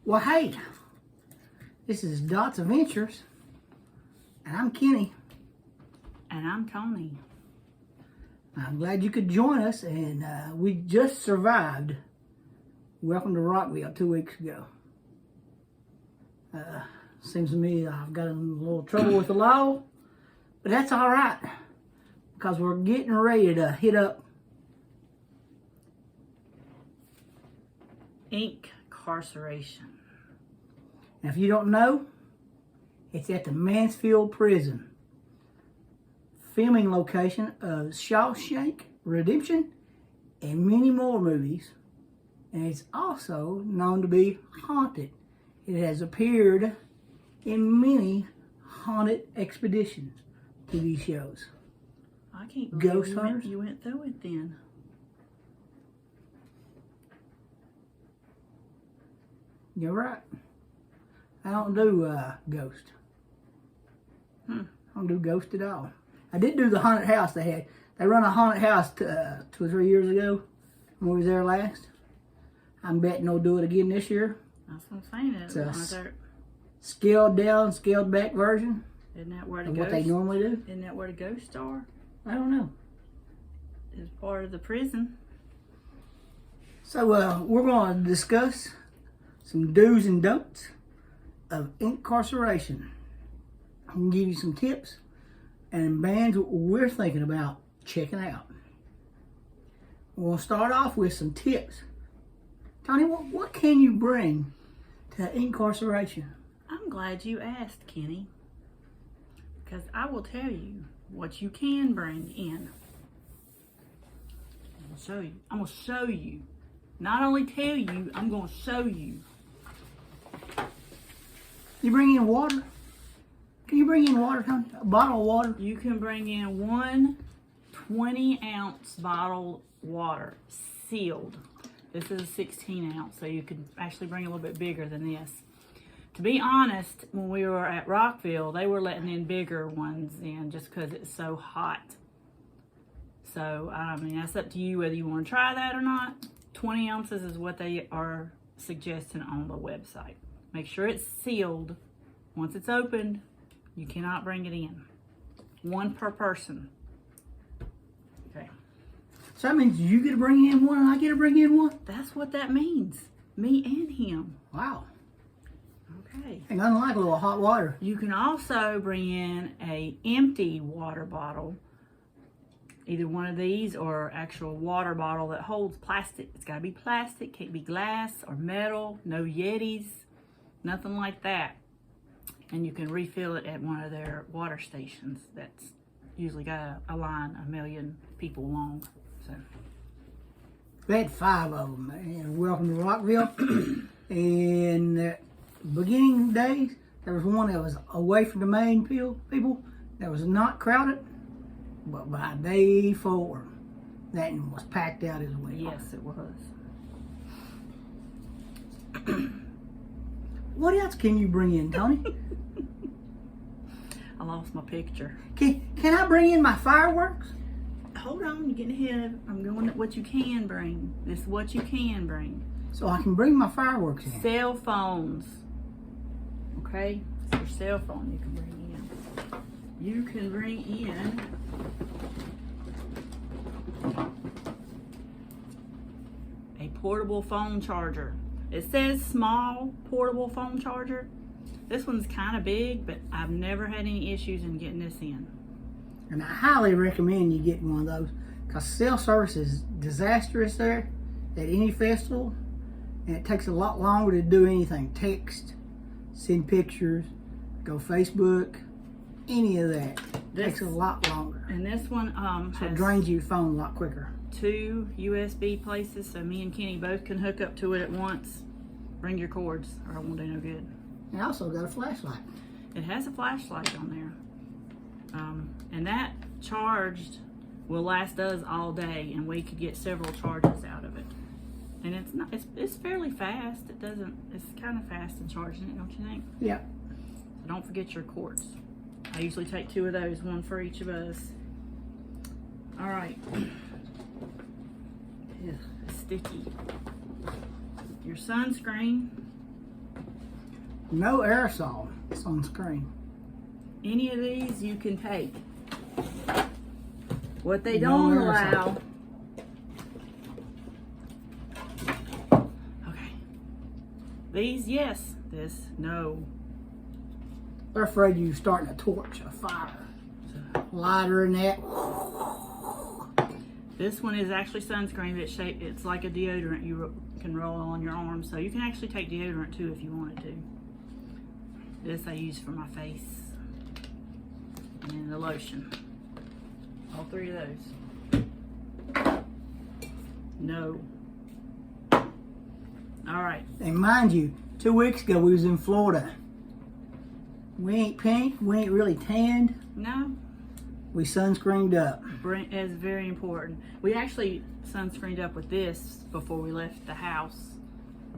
Well, hey, this is Dots Adventures, and I'm Kenny. And I'm Tony. I'm glad you could join us, and we just survived Welcome to Rockville 2 weeks ago. Seems to me I've got in a little trouble with the law, but that's all right, because we're getting ready to hit up Inkcarceration. And if you don't know, it's at the Mansfield Prison, filming location of Shawshank Redemption and many more movies. And it's also known to be haunted. It has appeared in many haunted expeditions TV shows. I can't Ghost believe hunters? you went through it then. You're right. I don't do ghost. I don't do ghost at all. I did do the haunted house they had. They run a haunted house 2 or 3 years ago when we was there last. I'm betting they'll do it again this year. That's what I'm saying. It's a scaled down, scaled back version Isn't that where the of ghosts, what they normally do. Isn't that where the ghosts are? I don't know. It's part of the prison. So we're going to discuss some do's and don'ts of incarceration. I'm going to give you some tips and bands we're thinking about checking out. We're going to start off with some tips. Tony, what can you bring to incarceration? I'm glad you asked, Kenny. Because I will tell you what you can bring in. I'm going to show you. Not only tell you, I'm going to show you. You bring in water? Can you bring in water, Tony? A bottle of water? You can bring in one 20-ounce bottled water, sealed. This is a 16-ounce, so you could actually bring a little bit bigger than this. To be honest, when we were at Rockville, they were letting in bigger ones in just because it's so hot. So, I mean, that's up to you whether you want to try that or not. 20 ounces is what they are suggesting on the website. Make sure it's sealed. Once it's opened, you cannot bring it in. One per person. Okay. So that means you get to bring in one and I get to bring in one? That's what that means. Me and him. Wow. Okay. Ain't nothing like a little hot water. You can also bring in a empty water bottle. Either one of these or actual water bottle that holds plastic. It's got to be plastic. Can't be glass or metal. No Yetis. Nothing like that. And you can refill it at one of their water stations that's usually got a line 1 million people long. So We had 5 of them. And welcome to Rockville. In the beginning days, there was one that was away from the main people that was not crowded. But by day 4, that one was packed out as well. yes, it was. What else can you bring in, Tony? I lost my picture. Can I bring in my fireworks? Hold on, you're getting ahead. I'm going at what you can bring. This is what you can bring. So I can bring my fireworks in. Cell phones. Okay? It's your cell phone you can bring in. You can bring in a portable phone charger. It says small portable phone charger. This one's kind of big, but I've never had any issues in getting this in. And I highly recommend you getting one of those, because cell service is disastrous there at any festival, and it takes a lot longer to do anything. Text, send pictures, go Facebook, any of that. Takes a lot longer. And this one So it has drains your phone a lot quicker. 2 USB places, so me and Kenny both can hook up to it at once. Bring your cords, or it won't do no good. And I also got a flashlight. It has a flashlight on there. And that charged will last us all day, and we could get several charges out of it. And it's fairly fast. It's kind of fast in charging it, don't you think? Yeah. So don't forget your cords. I usually take 2 of those, one for each of us. All right. Ugh, it's sticky. Your sunscreen. No aerosol sunscreen. Any of these you can take. What they No don't aerosol. allow. Okay. These, yes. This, no. They're afraid you're starting a torch, a fire. Lighter than that. This one is actually sunscreen that's shaped. It's like a deodorant you can roll on your arm. So you can actually take deodorant too if you wanted to. This I use for my face. And then the lotion. All three of those. No. All right. And mind you, 2 weeks ago we was in Florida. We ain't pink, we ain't really tanned. No. We sunscreened up. Is very important. We actually sunscreened up with this before we left the house.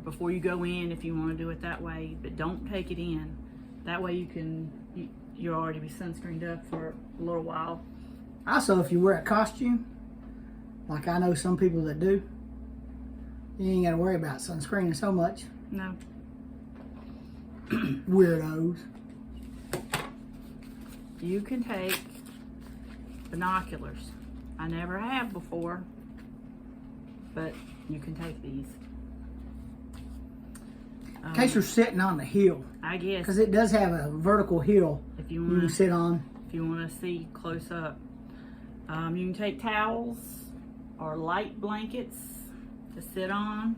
Before you go in, if you want to do it that way, but don't take it in. That way you'll already be sunscreened up for a little while. Also, if you wear a costume, like I know some people that do, you ain't got to worry about sunscreening so much. No. Weirdos. You can take binoculars. I never have before, but you can take these. In case you're sitting on the hill, I guess because it does have a vertical hill if you you want can sit on. if you want to see close up, you can take towels or light blankets to sit on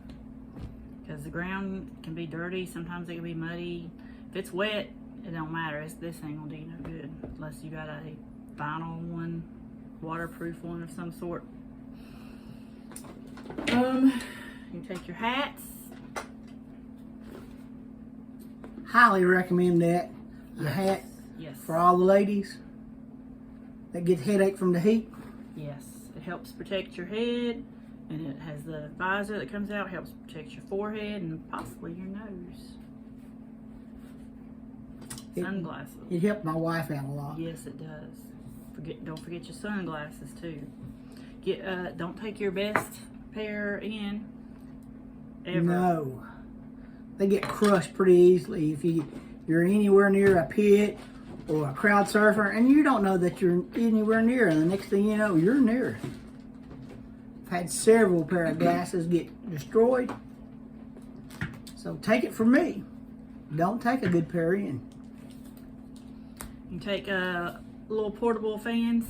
because the ground can be dirty. Sometimes it can be muddy. If it's wet, it don't matter. This ain't gonna do you no good unless you got a vinyl one, waterproof one of some sort. You can take your hats. Highly recommend that. The hat Yes. for all the ladies that get headache from the heat. Yes. It helps protect your head, and it has the visor that comes out, helps protect your forehead and possibly your nose. Sunglasses. It helped my wife out a lot. Yes, it does. Don't forget your sunglasses too. Don't take your best pair in ever. No. They get crushed pretty easily if you're anywhere near a pit or a crowd surfer and you don't know that you're anywhere near, and the next thing you know, you're near. I've had several pair of glasses get destroyed. So take it from me. Don't take a good pair in. You can take little portable fans.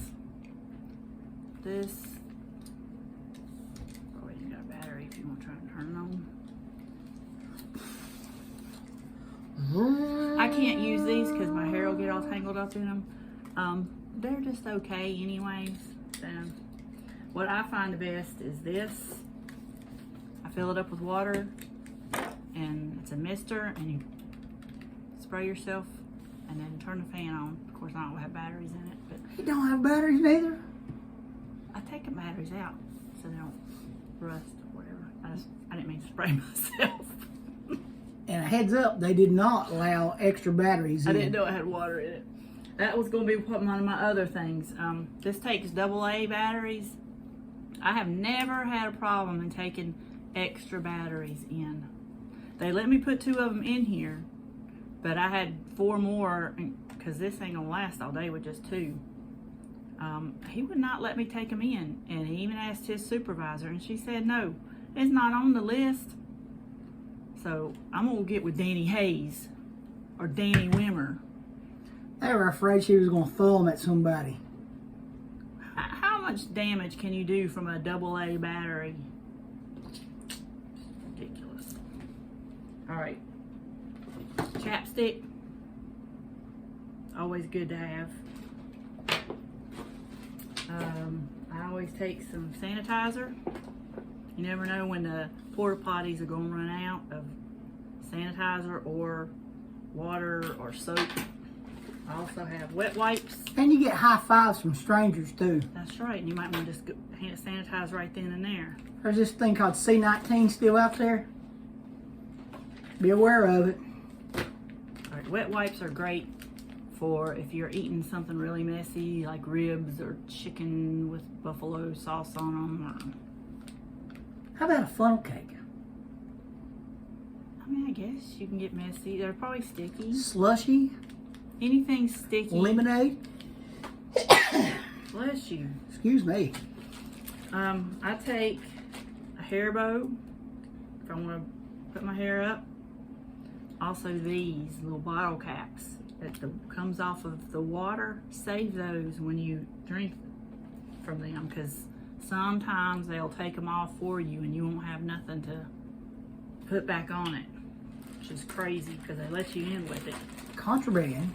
This. Oh, you got a battery if you want to try and turn it on. I can't use these because my hair will get all tangled up in them. They're just okay anyways. What I find the best is this. I fill it up with water and it's a mister, and you spray yourself and then turn the fan on. Of course, I don't have batteries in it, but You don't have batteries neither? I take the batteries out so they don't rust or whatever. I didn't mean to spray myself. And a heads up, they did not allow extra batteries in. I didn't know it had water in it. That was going to be one of my other things. This takes AA batteries. I have never had a problem in taking extra batteries in. They let me put 2 of them in here, but I had 4 more because this ain't gonna last all day with just 2. He would not let me take them in, and he even asked his supervisor, and she said no, it's not on the list. So I'm gonna get with Danny Hayes or Danny Wimmer. They were afraid she was going to throw them at somebody. How much damage can you do from a AA battery? Ridiculous. All right. Chapstick. Always good to have. I always take some sanitizer. You never know when the porta potties are going to run out of sanitizer or water or soap. I also have wet wipes. And you get high fives from strangers too. That's right. And you might want to just hand sanitize right then and there. There's this thing called C19 still out there. Be aware of it. All right, wet wipes are great for if you're eating something really messy like ribs or chicken with buffalo sauce on them. How about a funnel cake? I mean, I guess you can get messy. They're probably sticky. Slushy. Anything sticky. Lemonade. Bless you. Excuse me. I take a hair bow if I want to put my hair up. Also these little bottle caps that comes off of the water. Save those when you drink from them, because sometimes they'll take them off for you and you won't have nothing to put back on it, which is crazy because they let you in with it. Contraband.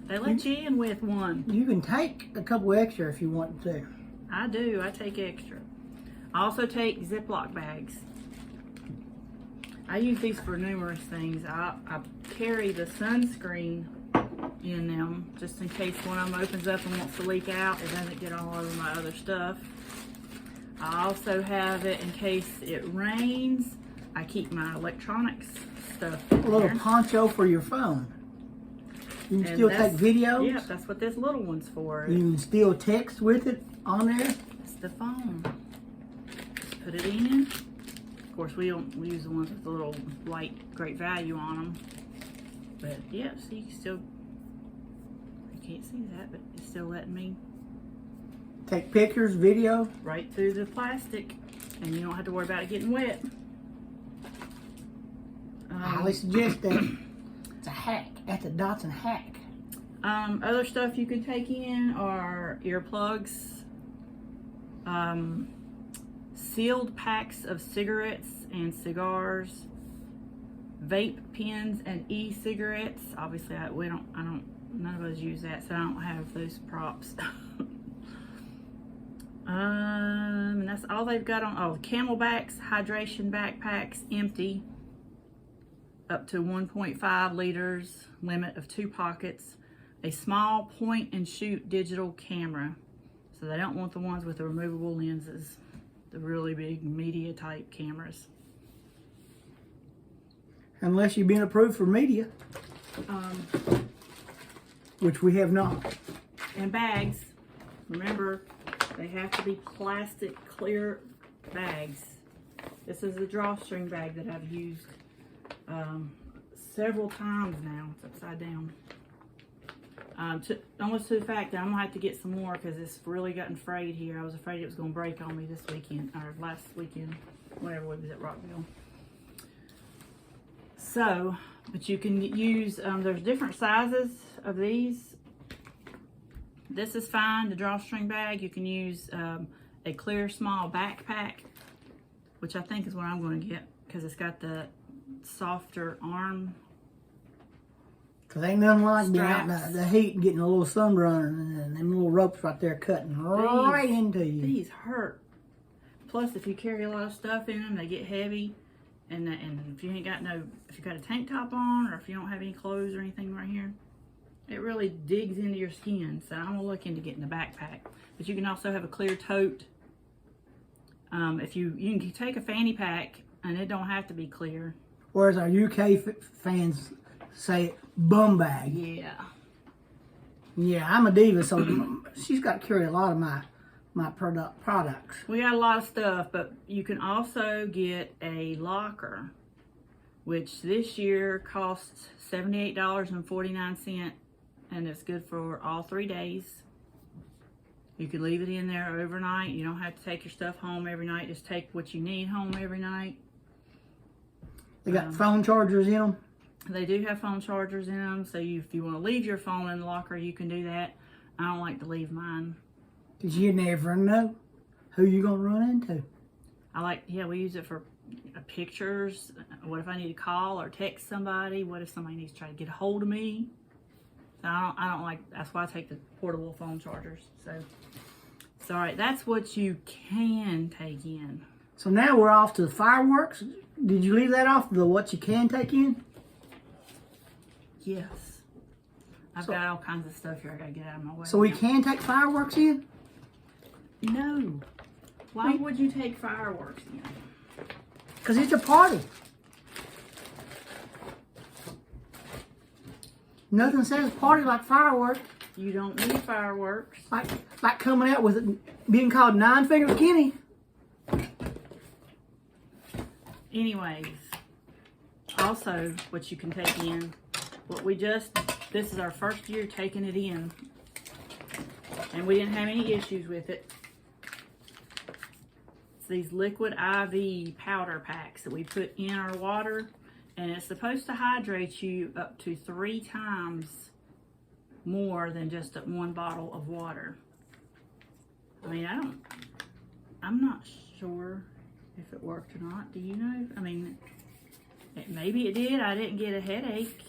They let you in with one. You can take a couple extra if you want to. I do. I take extra. I also take Ziploc bags. I use these for numerous things. I carry the sunscreen in them just in case one of them opens up and wants to leak out. It doesn't get all over my other stuff. I also have it in case it rains. I keep my electronics stuff in A little there. poncho for your phone. You can And still take that's- videos. Yeah, that's what this little one's for. You can still text with it on there. It's the phone. Just put it in. Of course, we use the ones with the little light great value on them. But yeah, see, you can still, you can't see that, but it's still letting me Take pictures, video. right through the plastic, and you don't have to worry about it getting wet. Highly suggest that. It's a hack. That's a Dotson hack. Other stuff you can take in are earplugs, sealed packs of cigarettes and cigars, vape pens and e-cigarettes. Obviously, none of us use that, so I don't have those props. And that's all they've got on. Oh, Camelbacks, hydration backpacks, empty. Up to 1.5 liters, limit of 2 pockets, a small point and shoot digital camera. So they don't want the ones with the removable lenses, the really big media type cameras. Unless you've been approved for media, which we have not. And bags, remember, they have to be plastic clear bags. This is the drawstring bag that I've used several times now. It's upside down. Almost to the fact that I'm gonna have to get some more because it's really gotten frayed here. I was afraid it was gonna break on me this weekend, or last weekend, whenever we was at Rockville. So, but you can use, there's different sizes of these. This is fine, the drawstring bag. You can use a clear small backpack, which I think is what I'm gonna get because it's got the softer arm. Because ain't nothing like being out in Straps. the heat and getting a little sunburn and them little ropes right there cutting right into you. These hurt. Plus, if you carry a lot of stuff in them, they get heavy. And if you ain't got if you got a tank top on, or if you don't have any clothes or anything right here, it really digs into your skin. So I'm gonna look into getting a backpack. But you can also have a clear tote. If you can take a fanny pack, and it don't have to be clear. Whereas our UK fans say bum bag. Yeah. Yeah, I'm a diva, so she's got to carry a lot of my products. We got a lot of stuff, but you can also get a locker, which this year costs $78.49, and it's good for all 3 days. You can leave it in there overnight. You don't have to take your stuff home every night. Just take what you need home every night. They got phone chargers in them. They do have phone chargers in them, so if you want to leave your phone in the locker, you can do that. I don't like to leave mine. Because you never know who you're going to run into. We use it for pictures. What if I need to call or text somebody? What if somebody needs to try to get a hold of me? So I don't like, that's why I take the portable phone chargers. So all right, that's what you can take in. So now we're off to the fireworks. Did you leave that off, the what you can take in? Yes. I've got all kinds of stuff here I gotta get out of my way. So we now. can take fireworks in? No. Why would you take fireworks in? Because it's a party. Nothing says party like fireworks. You don't need fireworks. Like coming out with it being called Nine Finger Kenny. anyways, also what you can take in, this is our first year taking it in, and we didn't have any issues with it. It's these liquid IV powder packs that we put in our water, and it's supposed to hydrate you up to 3 times more than just one bottle of water. I mean, I'm not sure if it worked or not. Do you know? I mean, maybe it did. I didn't get a headache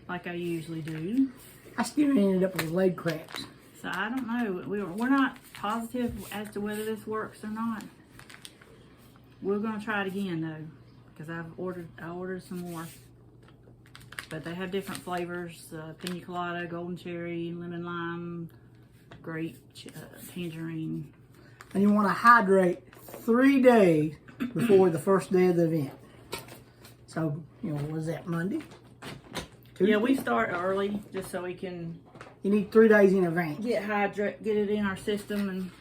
like I usually do. I still ended up with leg cramps. So I don't know. We're not positive as to whether this works or not. We're gonna try it again though, because I ordered some more. But they have different flavors: pina colada, golden cherry, lemon lime, grape, tangerine. And you want to hydrate 3 days before the first day of the event. So, was that Monday? Tuesday? Yeah, we start early just so we can. You need 3 days in advance. Get it in our system, and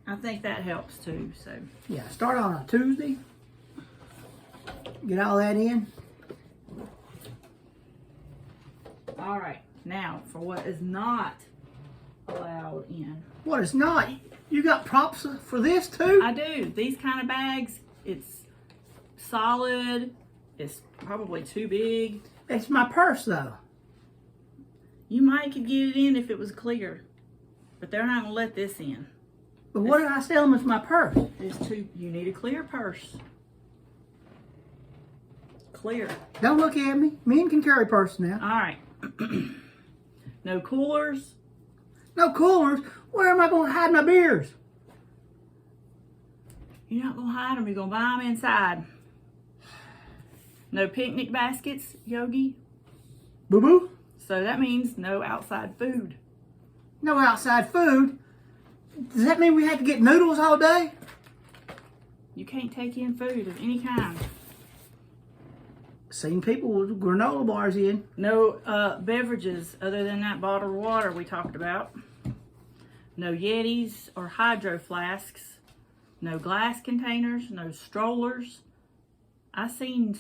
I think that helps too. So yeah, start on a Tuesday. Get all that in. All right, now for what is not allowed in. What is not? You got props for this too? I do. These kind of bags, it's solid. It's probably too big. It's my purse though. You might could get it in if it was clear, but they're not gonna let this in. But what did I tell them? It's my purse. You need a clear purse. Clear. Don't look at me. Men can carry purse now. All right. No coolers. No coolers? Where am I going to hide my beers? You're not going to hide them. You're going to buy them inside. No picnic baskets, Yogi. Boo-boo? So that means no outside food. No outside food? Does that mean we have to get noodles all day? You can't take in food of any kind. Seen people with granola bars in. No beverages other than that bottled water we talked about. No Yetis or hydro flasks. No glass containers. No strollers. I seen.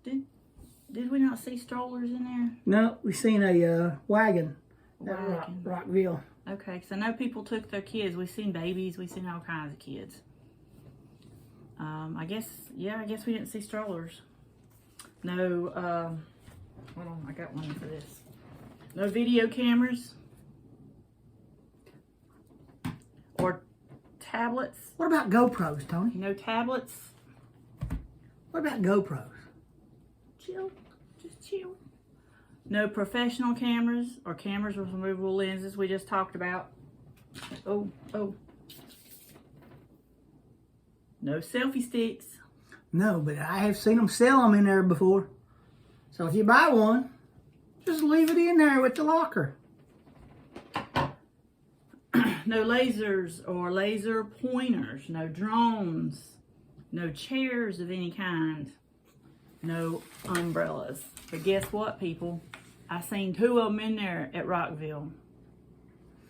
Did we not see strollers in there? No, we seen a wagon. Wagon. Rockville. Okay, so I know people took their kids. We've seen babies. We've seen all kinds of kids. I guess we didn't see strollers. No, hold on, I got one for this. No video cameras or tablets. What about GoPros, Tony? No tablets. What about GoPros? Chill, just chill. No professional cameras or cameras with removable lenses we just talked about. Oh. No selfie sticks. No, but I have seen them sell them in there before. So if you buy one, just leave it in there with the locker. No lasers or laser pointers. No drones. No chairs of any kind. No umbrellas. But guess what, people? I seen 2 of them in there at Rockville.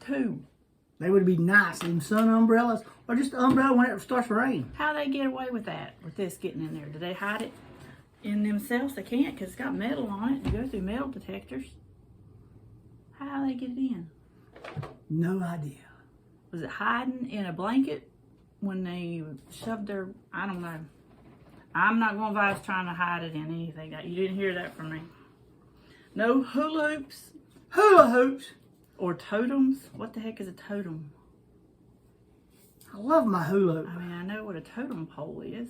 2. They would be nice, them sun umbrellas, or just an umbrella when it starts to rain. How they get away with that, with this getting in there? Do they hide it in themselves? They can't, because it's got metal on it. You go through metal detectors. How they get it in? No idea. Was it hiding in a blanket when they shoved their, I don't know. I'm not going to advise trying to hide it in anything. You didn't hear that from me. No hula hoops. Hula hoops? Or totems. What the heck is a totem? I love my hula hoop. I mean, I know what a totem pole is.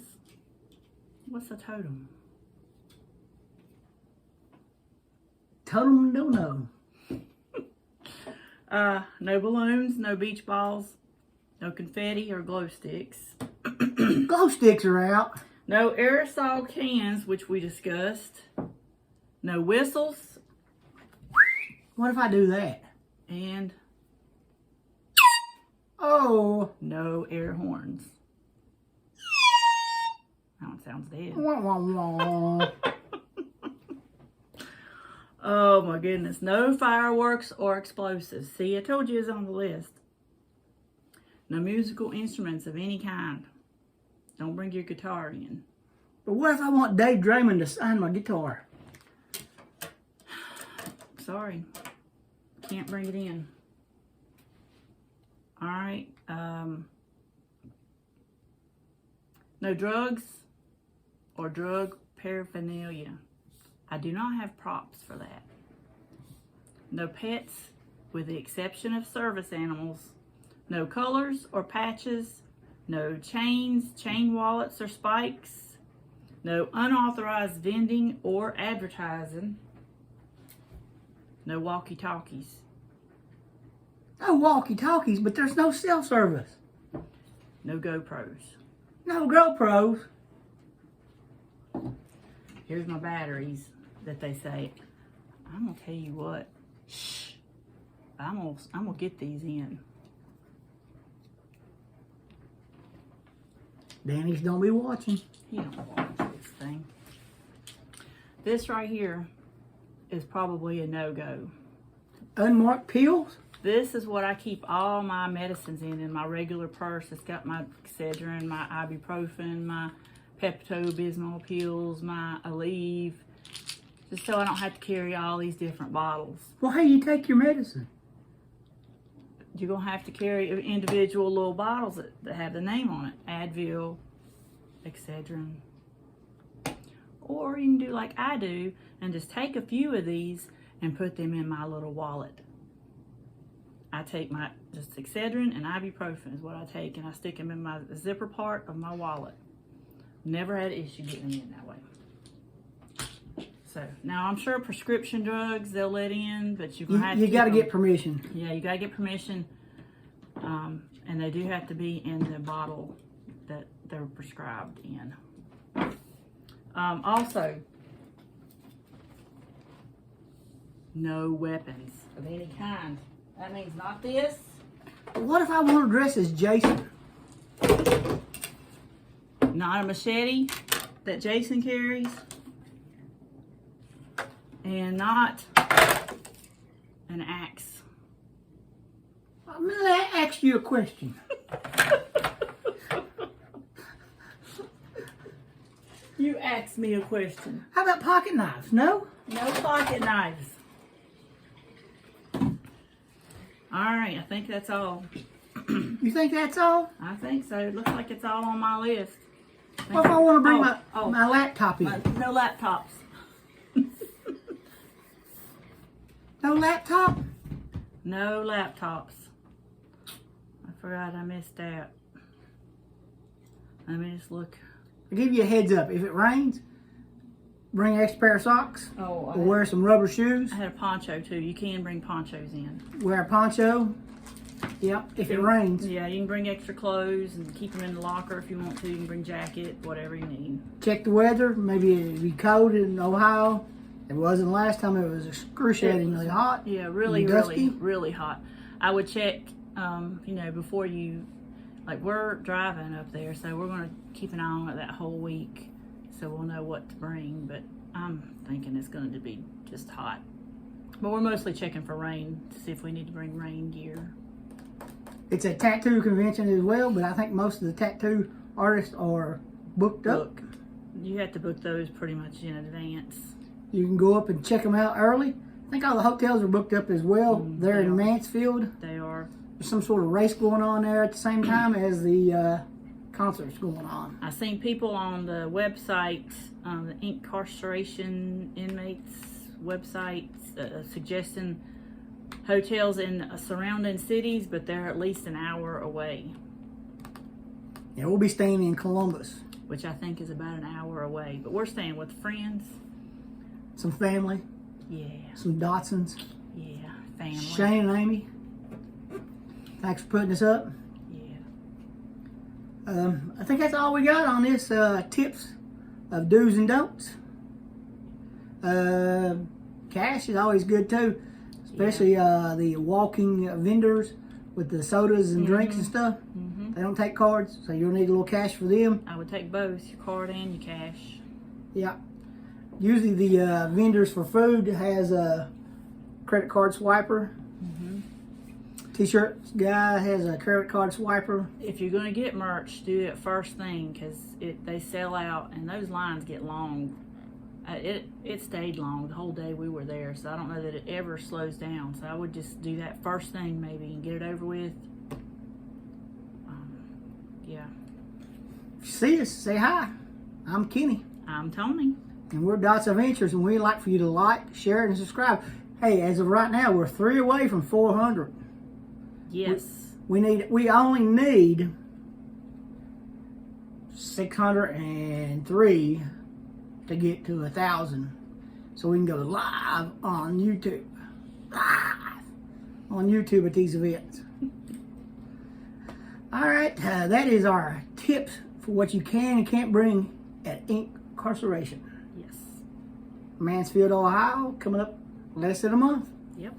What's a totem? Totem don't know. No balloons, no beach balls, no confetti or glow sticks. Glow sticks are out. No aerosol cans, which we discussed. No whistles. What if I do that? And oh, no air horns. That one sounds dead. Wah, wah, wah. Oh my goodness. No fireworks or explosives. See, I told you it's on the list. No musical instruments of any kind. Don't bring your guitar in. But what if I want Dave Draymond to sign my guitar? Sorry. Can't bring it in. Alright. No drugs or drug paraphernalia. I do not have props for that. No pets, with the exception of service animals. No colors or patches. No chains, chain wallets, or spikes. No unauthorized vending or advertising. No walkie-talkies. No walkie-talkies, but there's no cell service. No GoPros. No GoPros. Here's my batteries that they say. I'm gonna tell you what. Shh. I'm gonna get these in. Danny's don't be watching. You don't watch this thing. This right here is probably a no-go. Unmarked pills? This is what I keep all my medicines in my regular purse. It's got my Excedrin, my ibuprofen, my Pepto-Bismol pills, my Aleve, just so I don't have to carry all these different bottles. Well, how you take your medicine? You're going to have to carry individual little bottles that have the name on it. Advil, Excedrin. Or you can do like I do and just take a few of these and put them in my little wallet. I take my just Excedrin and ibuprofen is what I take, and I stick them in my zipper part of my wallet. Never had an issue getting them in that way. So now I'm sure prescription drugs they'll let in, but you got to get permission. Yeah, you gotta get permission, and they do have to be in the bottle that they're prescribed in. Also, no weapons of any kind. That means not this. What if I want to dress as Jason? Not a machete that Jason carries. And not an axe. I'm going to ask you a question. You asked me a question. How about pocket knives? No? No pocket knives. Alright, I think that's all. You think that's all? I think so. It looks like it's all on my list. What if I want to bring my laptop in? No laptops. No laptop? No laptops. I forgot I missed that. Let me just look. I'll give you a heads up. If it rains, bring an extra pair of socks. Oh, or wear some rubber shoes. I had a poncho too. You can bring ponchos in. Wear a poncho. Yep, if it rains. Yeah, you can bring extra clothes and keep them in the locker if you want to. You can bring jacket, whatever you need. Check the weather. Maybe it'll be cold in Ohio. It wasn't last time. It was excruciatingly hot. Yeah, really hot. I would check, before you, like we're driving up there, so we're going to keep an eye on it that whole week, so we'll know what to bring. But I'm thinking it's going to be just hot. But we're mostly checking for rain to see if we need to bring rain gear. It's a tattoo convention as well, but I think most of the tattoo artists are booked up. You have to book those pretty much in advance. You can go up and check them out early. I think all the hotels are booked up as well. They're in Mansfield. They are. There's some sort of race going on there at the same time as the concerts going on. I've seen people on the website, the Inkcarceration inmates website, suggesting hotels in surrounding cities, but they're at least an hour away. Yeah, we'll be staying in Columbus. Which I think is about an hour away. But we're staying with friends. Some family. Yeah. Some Dotsons. Yeah, family. Shane and Amy. Thanks for putting us up. Yeah. I think that's all we got on this tips of do's and don'ts. Cash is always good too, especially the walking vendors with the sodas and drinks and stuff. They don't take cards, so you'll need a little cash for them. I would take both, your card and your cash. Yeah. Usually the vendors for food has a credit card swiper. T-shirt guy has a credit card swiper. If you're going to get merch, do it first thing because they sell out and those lines get long. It stayed long the whole day we were there, so I don't know that it ever slows down. So I would just do that first thing maybe and get it over with. Yeah. If you see us, say hi. I'm Kenny. I'm Tony. And we're Dots of Interest, and we'd like for you to like, share, and subscribe. Hey, as of right now, we're 3 away from 400. Yes. We only need 603 to get to 1,000, so we can go live on YouTube. Live on YouTube at these events. All right, that is our tips for what you can and can't bring at Inkcarceration. Yes. Mansfield, Ohio, coming up less than a month. Yep.